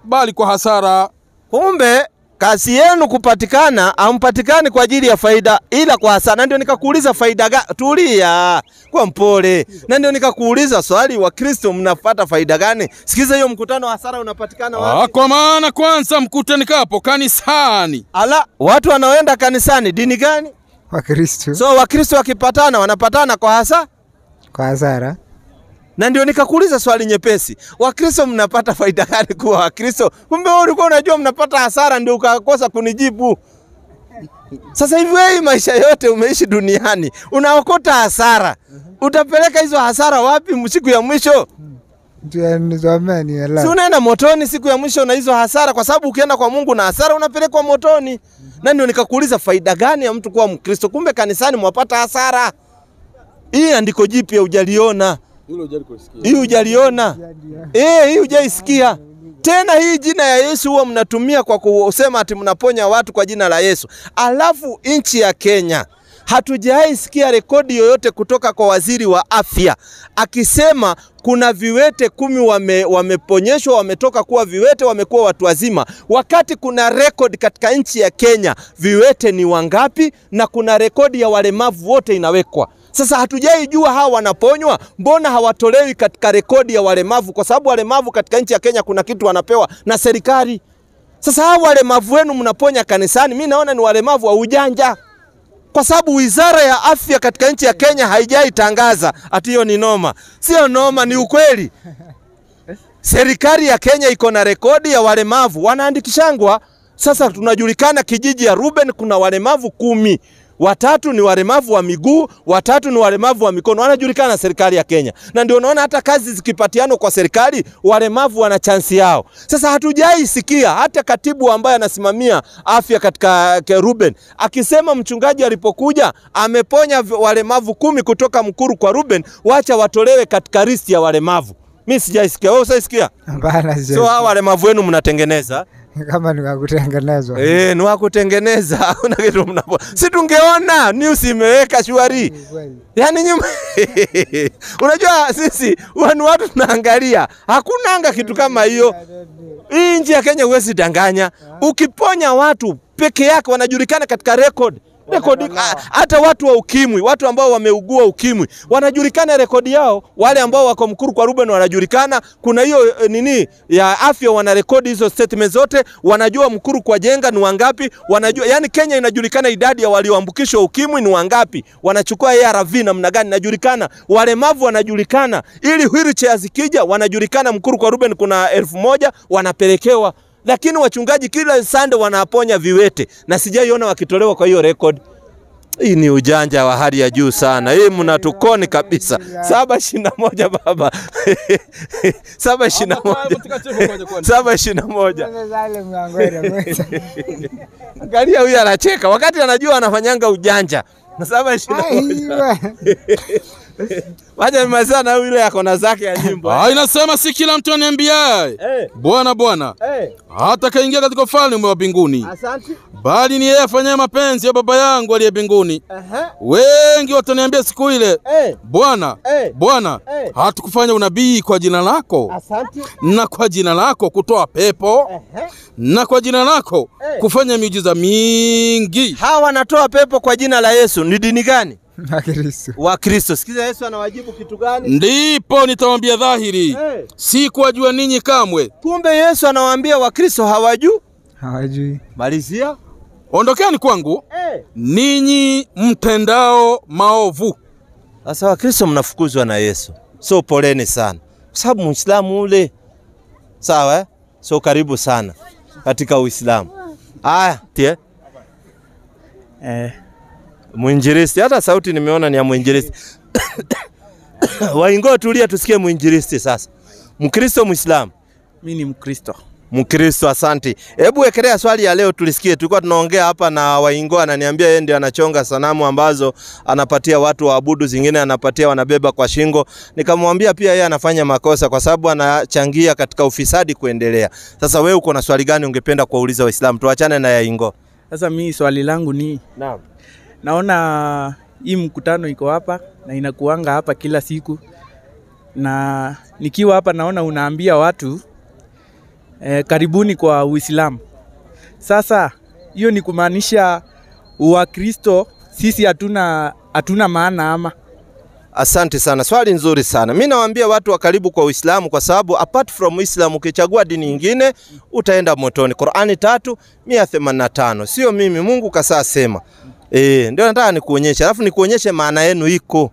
bali kwa hasara. Kumbe kazi yenu kupatikana hampatikani kwa ajili ya faida ila kwa hasara. Ndio nikakuuliza faida gani? Tulia kwa mpole. Na ndio nikakuuliza swali Wakristo mnapata faida gani? Sikiza hiyo mkutano wa hasara unapatikana wapi? Kwa maana kwanza mkutanikapo kanisani. Watu wanaoenda kanisani dini gani? Wakristo. So Wakristo wakipatana wanapatana kwa hasara? Kwa hasara. Na ndio nikakuuliza swali nyepesi. Wakristo mnapata faida gani kuwa Wakristo? Kumbe wewe ulikuwa unajua mnapata hasara ndio ukakosa kunijibu. Sasa hivi wewe maisha yote umeishi duniani, unaokota hasara. Utapeleka hizo hasara wapi siku ya mwisho? Si unaenda motoni siku ya mwisho na hizo hasara kwa sababu ukienda kwa Mungu na hasara unapelekwa motoni. Na ndio nikakuuliza faida gani ya mtu kuwa Mkristo? Kumbe kanisani mwapata hasara. Hii andiko jipya hujaliona. Hii hujaliona. Hii hujaisikia. Tena hii jina ya Yesu huwa mnatumia kwa kusema ati mnaponya watu kwa jina la Yesu. Alafu nchi ya Kenya hatujaisikia rekodi yoyote kutoka kwa waziri wa afya akisema kuna viwete 10 wameponyeshwa wametoka kuwa viwete wamekuwa watu wazima, wakati kuna rekodi katika nchi ya Kenya viwete ni wangapi na kuna rekodi ya walemavu wote inawekwa. Sasa hatujaijua hawa wanaponywa, mbona hawatolewi katika rekodi ya walemavu? Kwa sababu walemavu katika nchi ya Kenya kuna kitu wanapewa na serikali. Sasa hao walemavu wenu mnaponya kanisani, mimi naona ni walemavu wa ujanja. Kwa sababu Wizara ya Afya katika nchi ya Kenya haijaitangaza ati hiyo ni noma. Sio noma, ni ukweli. Serikali ya Kenya iko na rekodi ya walemavu wanaandikishangwa. Sasa tunajulikana kijiji ya Ruben kuna walemavu 10. 3 ni walemavu wa miguu, 3 ni walemavu wa mikono. Wanajulikana serikali ya Kenya. Na ndio unaona hata kazi zikipatiano kwa serikali, walemavu wana chance yao. Sasa hatujaisikia hata katibu ambaye anasimamia afya katika Ruben akisema mchungaji alipokuja ameponya walemavu 10 kutoka Mkuru kwa Ruben, wacha watolewe katika list ya walemavu. Mimi sijaisikia. Wewe usaisikia? Hapana. So hao walemavu wenu mnatengeneza kama ni wakutengenezwa. Ni wakutengeneza. Hakuna kitu mnapo. Si tungeona news imeweka shwari. Yaani nyuma. Unajua sisi watu tunaangalia. Hakuna anga kitu kama hiyo. Hii nchi ya Kenya huwezi danganya. Ukiponya watu peke yake wanajulikana katika record. Hata watu wa ukimwi, watu ambao wameugua ukimwi, wanajulikana rekodi yao. Wale ambao wako Mkuru kwa Ruben wanajulikana. Kuna hiyo nini ya afya wanarekodi hizo statements zote, wanajua Mkuru kwa Jenga ni wangapi, wanajua yani Kenya inajulikana idadi ya walioambukishwa ukimwi ni wangapi, wanachukua ARV namna gani inajulikana, walemavu wanajulikana, ili wheelchair zikija wanajulikana Mkuru kwa Ruben kuna 1000 wanapelekewa. Lakini wachungaji kila Sunday wanaponya viwete na sijaiona wakitolewa kwa hiyo record. Hii ni ujanja wa hali ya juu sana. Hii mnatukoni kabisa. 721 baba. 721. Angalia huyu anacheka wakati anajua anafanyanga ujanja. Na 721. Wacha nimaliza na yule yako na zake ya nyimbo. Inasema si kila mtu aniambiaye Bwana Bwana hata kaingia katika ufalme wa mbinguni. Asante. Bali ni yeye afanyaye mapenzi ya Baba yangu aliye mbinguni. Wengi wataniambia siku ile, Bwana, Bwana, hatukufanya unabii kwa jina lako? Asante. Na kwa jina lako kutoa pepo? Na kwa jina lako kufanya miujiza mingi? Hawa wanatoa pepo kwa jina la Yesu. Ni dini gani? Wa Kristo. Sikiza Yesu anawajibu kitu gani? Ndipo nitawaambia dhahiri, si kuwajua ninyi kamwe. Kumbe Yesu anawaambia Wakristo hawajui. Malizia. Ondokeni kwangu ninyi mtendao maovu. Sasa Wakristo mnafukuzwa na Yesu. So poleni sana. Kwa sababu Muislamu ule. Sawa So karibu sana katika Uislamu. Tie. Mwinjilisti, hata sauti nimeona ni ya mwinjilisti. Waingo tulia tusikie mwinjilisti sasa. Mkristo Muislamu? Mimi ni Mkristo. Mkristo, asante. Hebu wekelea swali ya leo tulisikie. Tulikuwa tunaongea hapa na Waingo ananiambia yeye ndiye anachonga sanamu ambazo anapatia watu waabudu, zingine anapatia wanabeba kwa shingo. Nikamwambia pia yeye anafanya makosa kwa sababu anachangia katika ufisadi kuendelea. Sasa wewe uko na swali gani ungependa kuuliza Waislamu? Tuachane na Yaingo. Sasa mimi swali langu ni naona hii mkutano iko hapa na inakuanga hapa kila siku, na nikiwa hapa naona unaambia watu karibuni kwa Uislamu. Sasa hiyo ni kumaanisha Wakristo sisi hatuna maana ama? Asante sana. Swali nzuri sana. Mimi nawaambia watu wa karibu kwa Uislamu kwa sababu apart from Islam ukichagua dini nyingine utaenda motoni. Qur'ani 3:185. Sio mimi, Mungu kasaa sema. Ndio nataka nikuonyeshe. Alafu nikuonyeshe maana yenu iko.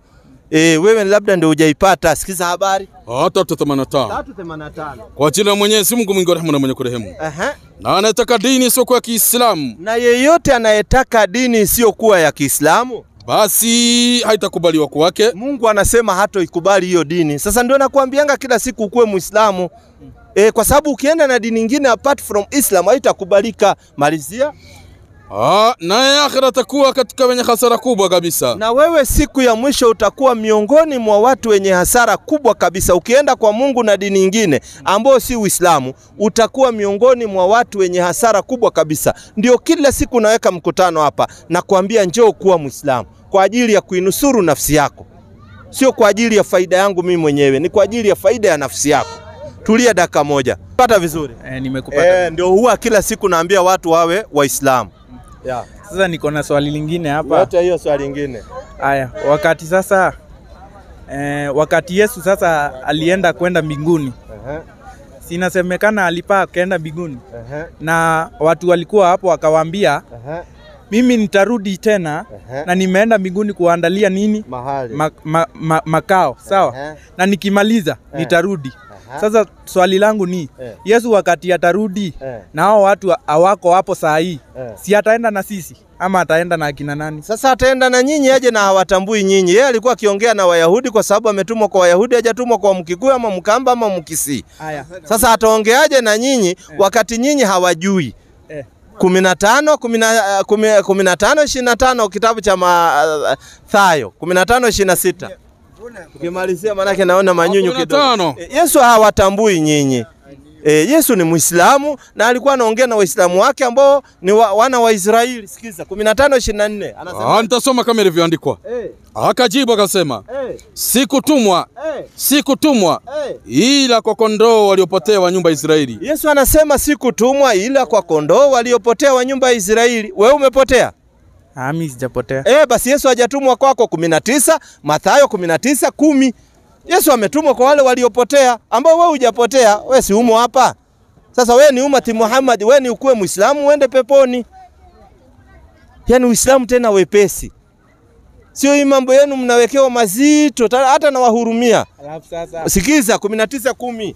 Wewe labda ndio hujaipata. Sikiza habari. 3:85. Kwa jina la Mwenyezi Mungu mwingi wa rehema na mwenye kurehemu. Na anataka dini isiyokuwa ya Kiislamu. Na yeyote anayetaka dini isiyokuwa ya Kiislamu basi haitakubaliwa kwake. Mungu anasema hatoikubali hiyo dini. Sasa ndio nakuambianga kila siku ukuwe Muislamu. Kwa sababu ukienda na dini nyingine apart from Islam haitakubalika. Malizia. Naye akhira atakuwa katika wenye hasara kubwa kabisa. Na wewe siku ya mwisho utakuwa miongoni mwa watu wenye hasara kubwa kabisa. Ukienda kwa Mungu na dini nyingine ambao si Uislamu, utakuwa miongoni mwa watu wenye hasara kubwa kabisa. Ndio kila siku naweka mkutano hapa na kuambia njoo kuwa Muislamu kwa ajili ya kuinusuru nafsi yako. Sio kwa ajili ya faida yangu mimi mwenyewe, ni kwa ajili ya faida ya nafsi yako. Tulia dakika moja. Pata vizuri? Nimekupata. Ndio huwa kila siku naambia watu wawe Waislamu. Sasa niko na swali lingine hapa. Hata hiyo swali lingine. Haya, wakati Yesu sasa alienda kwenda mbinguni. sinasemekana alipaa akaenda mbinguni. Na watu walikuwa hapo wakawaambia mimi nitarudi tena na nimeenda mbinguni kuandalia nini? Mahali. Makao, sawa? Na nikimaliza nitarudi. Sasa swali langu ni Yesu wakati atarudi na hao watu hawako hapo saa hii, si ataenda na sisi ama ataenda na akina nani? Sasa ataenda na nyinyi aje na hawatambui nyinyi. Yeye alikuwa akiongea na Wayahudi kwa sababu ametumwa kwa Wayahudi, hajatumwa kwa Mkikuyu ama Mkamba ama Mkisii. Sasa ataongeaje na nyinyi wakati nyinyi hawajui? 15:25 kitabu cha Mathayo 15:26. Ukimalizia manake naona manyunyu kidogo. Yesu hawatambui nyinyi. Yesu ni Muislamu na alikuwa anaongea na Waislamu wake ambao ni wana wa Israeli. Sikiza 15:24 anasema. Nitasoma kama ilivyoandikwa. Akajibu akasema, sikutumwa ila kwa kondoo waliopotea wa nyumba ya Israeli. Yesu anasema sikutumwa ila kwa kondoo waliopotea wa nyumba ya Israeli. Wewe umepotea? Mimi sijapotea. Basi Yesu hajatumwa kwako 19, Mathayo 19:10. Yesu ametumwa kwa wale waliopotea ambao wewe hujapotea. Wewe si umo hapa. Sasa wewe ni umati Muhammad, wewe ni ukuwe Muislamu uende peponi. Yaani Uislamu tena wepesi. Sio hii mambo yenu mnawekewa mazito hata na wahurumia. Alafu sasa sikiza 19:10.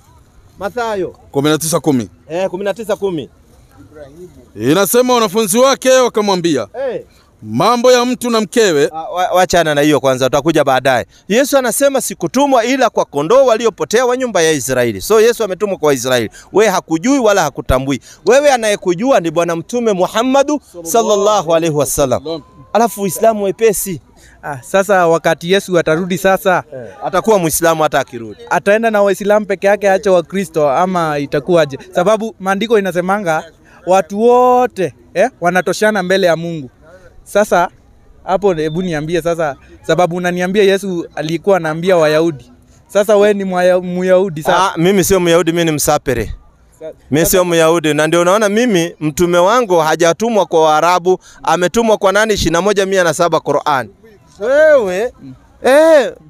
Mathayo 19:10. 19:10. Inasema wanafunzi wake wakamwambia, mambo ya mtu na mkewe. Wachana na hiyo kwanza, tutakuja baadaye. Yesu anasema sikutumwa ila kwa kondoo waliopotea wa nyumba ya Israeli. So Yesu ametumwa kwa Israeli. Wewe hakujui wala hakutambui. Wewe anayekujua ni Bwana Mtume Muhammad sallallahu alaihi wasallam. Alafu Uislamu wepesi. Sasa wakati Yesu atarudi sasa, atakuwa Muislamu hata akirudi. Ataenda na Waislamu peke yake acha wa Kristo ama itakuwaje? Sababu maandiko inasemanga watu wote wanatoshana mbele ya Mungu. Sasa hapo hebu niambie sasa, sababu unaniambia Yesu alikuwa anaambia Wayahudi. Sasa wewe ni Myahudi sasa. Mimi sio Myahudi, mimi ni Msapere. Mimi sio Myahudi na ndio unaona mimi mtume wangu hajatumwa kwa Waarabu, ametumwa kwa nani? 21:107 Qur'an. Wewe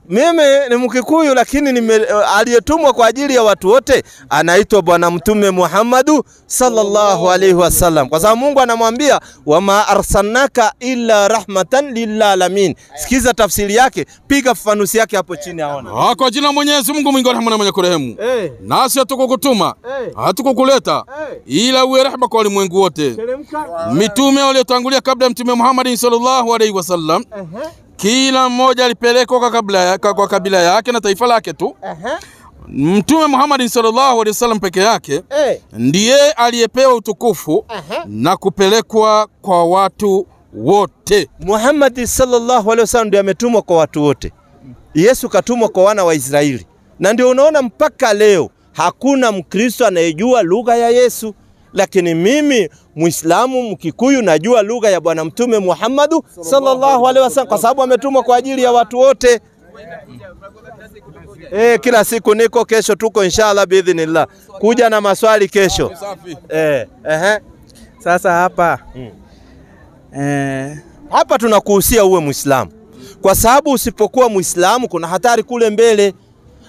mimi ni Mkikuyu lakini aliyetumwa kwa ajili ya watu wote anaitwa Bwana Mtume Muhammad sallallahu alaihi wasallam. Kwa sababu Mungu anamwambia wama arsalnaka illa rahmatan lil alamin. Sikiza tafsiri yake, piga fafanuzi yake hapo chini aona. Kwa jina Mwenyezi Mungu mwingi wa rehema na mwenye kurehemu. Nasi hatukukutuma, hatukukuleta ila uwe rehema kwa ulimwengu wote. Mitume waliotangulia kabla ya Mtume Muhammad sallallahu alaihi wasallam kila mmoja alipelekwa kwa kabila yake na taifa lake tu. Mtume Muhammad sallallahu alaihi wasallam peke yake ndiye aliyepewa utukufu na kupelekwa kwa watu wote. Muhammad sallallahu alaihi wasallam ndiye ametumwa kwa watu wote. Yesu katumwa kwa wana wa Israeli. Na ndio unaona mpaka leo hakuna Mkristo anayejua lugha ya Yesu. Lakini mimi Muislamu Mkikuyu najua lugha ya Bwana Mtume Muhammad sallallahu alaihi wasallam kwa sababu ametumwa kwa ajili ya watu wote. Kila siku niko, kesho tuko inshallah biidhnillah. Kuja na maswali kesho. Sasa hapa hapa tunakuhusia uwe Muislamu. Kwa sababu usipokuwa Muislamu kuna hatari kule mbele.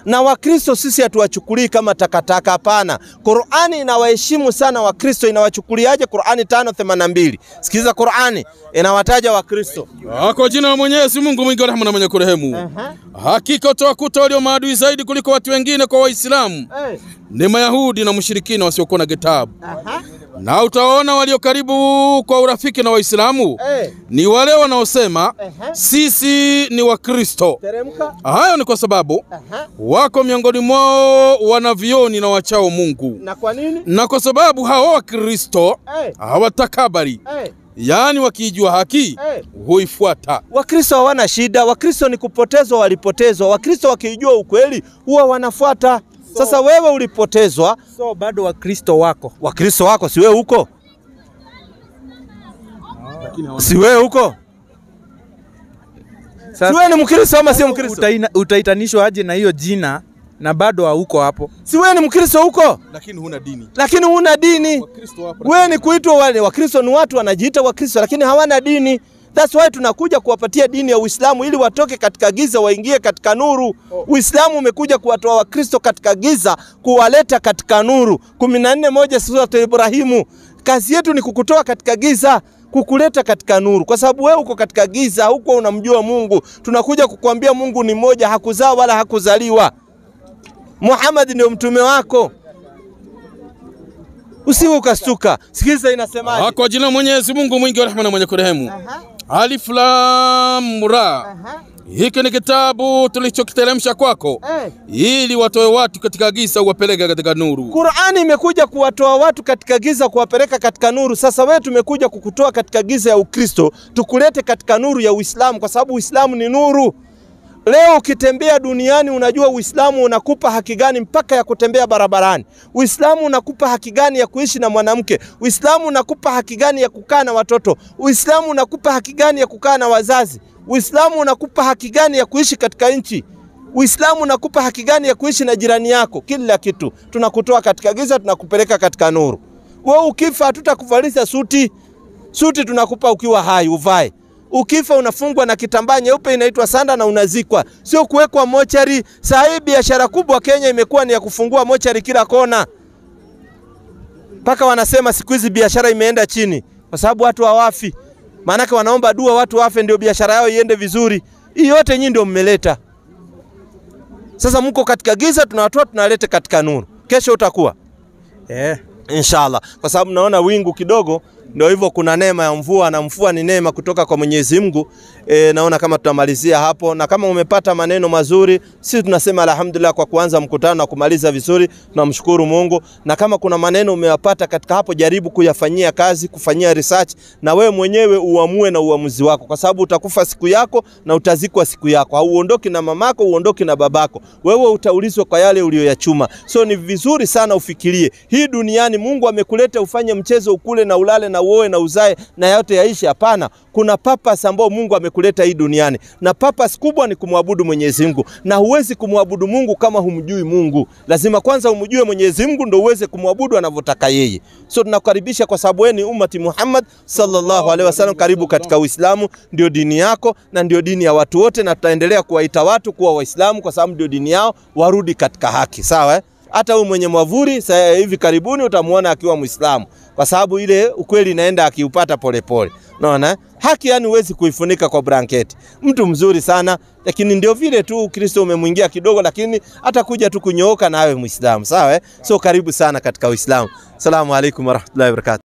Na Wakristo sisi hatuwachukulii kama takataka, hapana. Qur'ani inawaheshimu sana Wakristo. Inawachukuliaje? Qur'ani 5:82. Sikiza, Qur'ani inawataja Wakristo. Kwa jina la Mwenyezi Mungu mwingi wa rehema na mwenye kurehemu. Hakika utawakuta walio maadui zaidi kuliko watu wengine kwa Waislamu ni Mayahudi na mushirikina wasiokuwa na kitabu. Na utaona walio karibu kwa urafiki na Waislamu ni wale wanaosema sisi ni Wakristo. Hayo ni kwa sababu wako miongoni mwao wanavioni na wachao Mungu. Na kwa nini? Na kwa sababu hao Wakristo hawatakabari. Yaani wakijua haki huifuata. Wakristo hawana shida. Wakristo ni kupotezwa walipotezwa. Wakristo wakijua ukweli huwa wanafuata. Sasa wewe ulipotezwa, so bado Wakristo wako. Wakristo wako si wewe huko? Si wewe huko? Si wewe ni Mkristo ama si Mkristo? Utaitanishwa aje na hiyo jina na bado hauko hapo? Si wewe ni Mkristo huko? Lakini huna dini. Lakini huna dini. Wewe ni kuitwa wale Wakristo ni watu wanajiita Wakristo lakini hawana dini. That's why tunakuja kuwapatia dini ya Uislamu ili watoke katika giza waingie katika nuru. Uislamu umekuja kuwatoa Wakristo katika giza kuwaleta katika nuru. 14:1 sura ya Ibrahimu. Kazi yetu ni kukutoa katika giza kukuleta katika nuru, kwa sababu wewe uko katika giza, huko unamjua Mungu. Tunakuja kukuambia Mungu ni mmoja, hakuzaa wala hakuzaliwa. Muhammad ndio mtume wako. Usiwe ukastuka. Sikiza inasemaje? Kwa jina Mwenyezi Mungu mwingi wa rehema na mwenye kurehemu. Alif Lam Ra. Hiki ni kitabu tulichokiteremsha kwako ili watoe watu katika giza uwapeleke katika nuru. Qur'ani imekuja kuwatoa watu katika giza kuwapeleka katika nuru. Sasa wewe tumekuja kukutoa katika giza ya Ukristo tukulete katika nuru ya Uislamu, kwa sababu Uislamu ni nuru. Leo ukitembea duniani unajua Uislamu unakupa haki gani mpaka ya kutembea barabarani. Uislamu unakupa haki gani ya kuishi na mwanamke. Uislamu unakupa haki gani ya kukaa na watoto. Uislamu unakupa haki gani ya kukaa na wazazi. Uislamu unakupa haki gani ya kuishi katika nchi. Uislamu unakupa haki gani ya kuishi na jirani yako. Kila kitu tunakutoa katika giza tunakupeleka katika nuru. Wewe ukifa hatutakuvalisha suti. Suti tunakupa ukiwa hai uvae. Ukifa unafungwa na kitambaa nyeupe inaitwa sanda na unazikwa. Sio kuwekwa mochari. Sasa hii biashara kubwa Kenya imekuwa ni ya kufungua mochari kila kona. Paka wanasema siku hizi biashara imeenda chini kwa sababu watu hawafi. Maana wanaomba dua watu wafe ndio biashara yao iende vizuri. Hii yote nyinyi ndio mmeleta. Sasa mko katika giza tunawatoa tunaleta katika nuru. Kesho utakuwa inshallah, kwa sababu naona wingu kidogo. Ndio hivyo, kuna neema ya mvua, na mvua ni neema kutoka kwa Mwenyezi Mungu. Naona kama tutamalizia hapo, na kama umepata maneno mazuri, sisi tunasema alhamdulillah kwa kuanza mkutano na kumaliza vizuri, tunamshukuru Mungu. Na kama kuna maneno umeyapata katika hapo, jaribu kuyafanyia kazi, kufanyia research, na wewe mwenyewe uamue na uamuzi wako, kwa sababu utakufa siku yako na utazikwa siku yako. Hauondoki na mamako, uondoki na babako. Wewe utaulizwa kwa yale uliyoyachuma. So ni vizuri sana ufikirie. Hii duniani Mungu amekuleta ufanye mchezo, ukule na ulale na uoe na uzae na yote yaishi? Hapana. Kuna purpose ambao Mungu amekuleta hii duniani, na purpose kubwa ni kumwabudu Mwenyezi Mungu. Na huwezi kumwabudu Mungu kama humjui Mungu. Lazima kwanza umjue Mwenyezi Mungu ndio uweze kumwabudu anavyotaka yeye. So tunakukaribisha kwa sababu wewe ni ummati Muhammad sallallahu alaihi wasallam. Karibu katika Uislamu, ndio dini yako na ndio dini ya watu wote, na tutaendelea kuwaita watu kuwa Waislamu kwa sababu ndio dini yao, warudi katika haki. Sawa? Hata huyu mwenye mwavuli sasa hivi karibuni utamuona akiwa Muislamu, kwa sababu ile ukweli inaenda akiupata polepole. Unaona? Haki yani huwezi kuifunika kwa blanketi. Mtu mzuri sana, lakini ndio vile tu Ukristo umemwingia kidogo, lakini atakuja tu kunyooka na awe Muislamu. Sawa? So karibu sana katika Uislamu. Asalamu alaykum wa rahmatullahi wa barakatuh.